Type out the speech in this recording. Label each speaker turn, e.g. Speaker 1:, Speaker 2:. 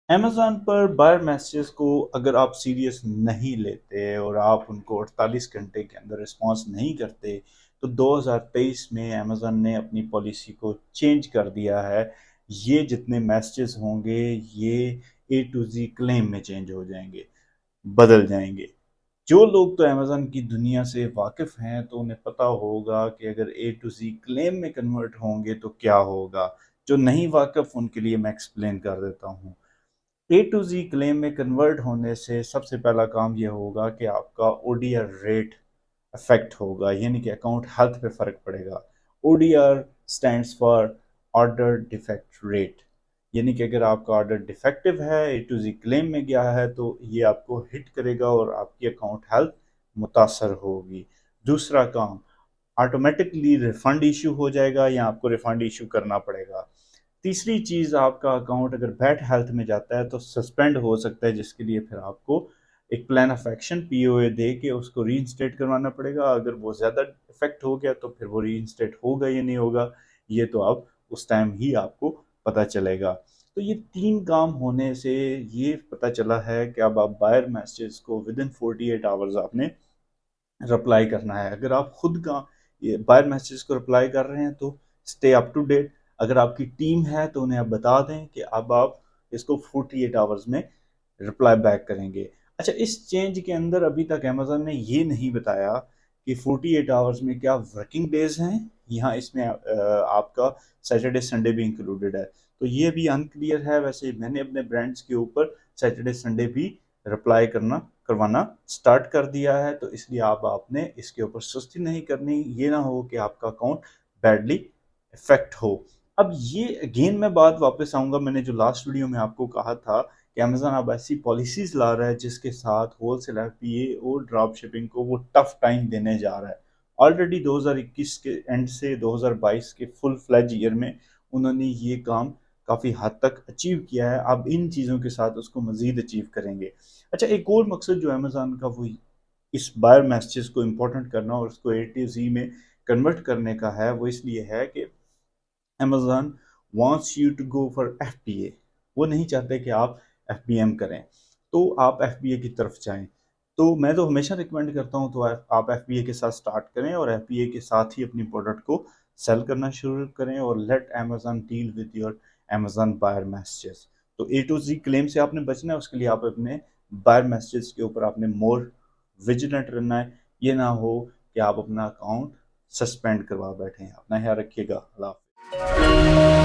Speaker 1: Amazon पर buyer messages को अगर आप सीरियस नहीं लेते और आप उनको 48 घंटे के अंदर रिस्पॉन्स नहीं करते, तो 2023 में अमेज़न ने अपनी पॉलिसी को चेंज कर दिया है। ये जितने मैसेजेस होंगे, ये ए टू ज़ी क्लेम में चेंज हो जाएंगे, बदल जाएंगे। जो लोग तो अमेज़न की दुनिया से वाकिफ़ हैं, तो उन्हें पता होगा कि अगर ए टू ज़ी क्लेम में कन्वर्ट होंगे तो क्या होगा। जो नहीं वाकिफ़ उनके लिए मैं एक्सप्लेन कर देता हूँ। ए टू जी क्लेम में कन्वर्ट होने से सबसे पहला काम यह होगा कि आपका ओडीआर रेट अफेक्ट होगा, यानी कि अकाउंट हेल्थ पे फर्क पड़ेगा। ODR stands for order defect rate, यानी कि अगर आपका ऑर्डर डिफेक्टिव है, ए टू जी क्लेम में गया है, तो ये आपको हिट करेगा और आपकी अकाउंट हेल्थ मुतासर होगी। दूसरा काम, ऑटोमेटिकली रिफंड इशू हो जाएगा या आपको रिफंड इशू करना पड़ेगा। तीसरी चीज़, आपका अकाउंट अगर बैड हेल्थ में जाता है तो सस्पेंड हो सकता है, जिसके लिए फिर आपको एक प्लान ऑफ एक्शन पीओए दे के उसको रीइंस्टेट करवाना पड़ेगा। अगर वो ज़्यादा इफेक्ट हो गया तो फिर वो रीइंस्टेट होगा या नहीं होगा, ये तो आप उस टाइम ही आपको पता चलेगा। तो ये तीन काम होने से ये पता चला है कि अब आप बायर मैसेज को विद इन 48 आवर्स आपने रिप्लाई करना है। अगर आप खुद का बायर मैसेज को रिप्लाई कर रहे हैं तो स्टे अप टू डेट। अगर आपकी टीम है तो उन्हें आप बता दें कि अब आप इसको 48 आवर्स में रिप्लाई बैक करेंगे। अच्छा, इस चेंज के अंदर अभी तक अमेजन ने ये नहीं बताया कि 48 आवर्स में क्या वर्किंग डेज हैं, यहाँ इसमें आपका सैटरडे संडे भी इंक्लूडेड है। तो ये भी अनक्लियर है। वैसे मैंने अपने ब्रांड्स के ऊपर सैटरडे संडे भी रिप्लाई करवाना स्टार्ट कर दिया है, तो इसलिए आप आपने इसके ऊपर सुस्ती नहीं करनी, ये ना हो कि आपका अकाउंट बैडली इफेक्ट हो। अब ये अगेन मैं बात वापस आऊंगा, मैंने जो लास्ट वीडियो में आपको कहा था कि अमेजन अब ऐसी पॉलिसीज ला रहा है जिसके साथ होलसेल एफबीए और ड्रॉप शिपिंग को वो टफ टाइम देने जा रहा है। ऑलरेडी 2021 के एंड से 2022 के फुल फ्लैज ईयर में उन्होंने ये काम काफ़ी हद तक अचीव किया है। अब इन चीज़ों के साथ उसको मज़ीद अचीव करेंगे। अच्छा, एक और मकसद जो अमेज़न का वो इस बायर मैसेजेस को इम्पोर्टेंट करना और उसको ए टू जी में कन्वर्ट करने का है, वो इसलिए है कि Amazon wants you to go for FBA. वो नहीं चाहते कि आप एफबीएम करें, तो आप एफबीए की तरफ जाएं। तो मैं तो हमेशा रिकमेंड करता हूं, तो आप एफबीए के साथ स्टार्ट करें और एफबीए के साथ ही अपनी प्रोडक्ट को सेल करना शुरू करें और let Amazon deal with your Amazon buyer messages. तो ए टू जी क्लेम से आपने बचना है, उसके लिए आप अपने बायर मैसेजेस के ऊपर आपने मोर विजिलेंट रहना है। ये ना हो कि आप अपना अकाउंट सस्पेंड करवा बैठें। अपना ख्याल रखिएगा। अल्लाह हाफ़िज़।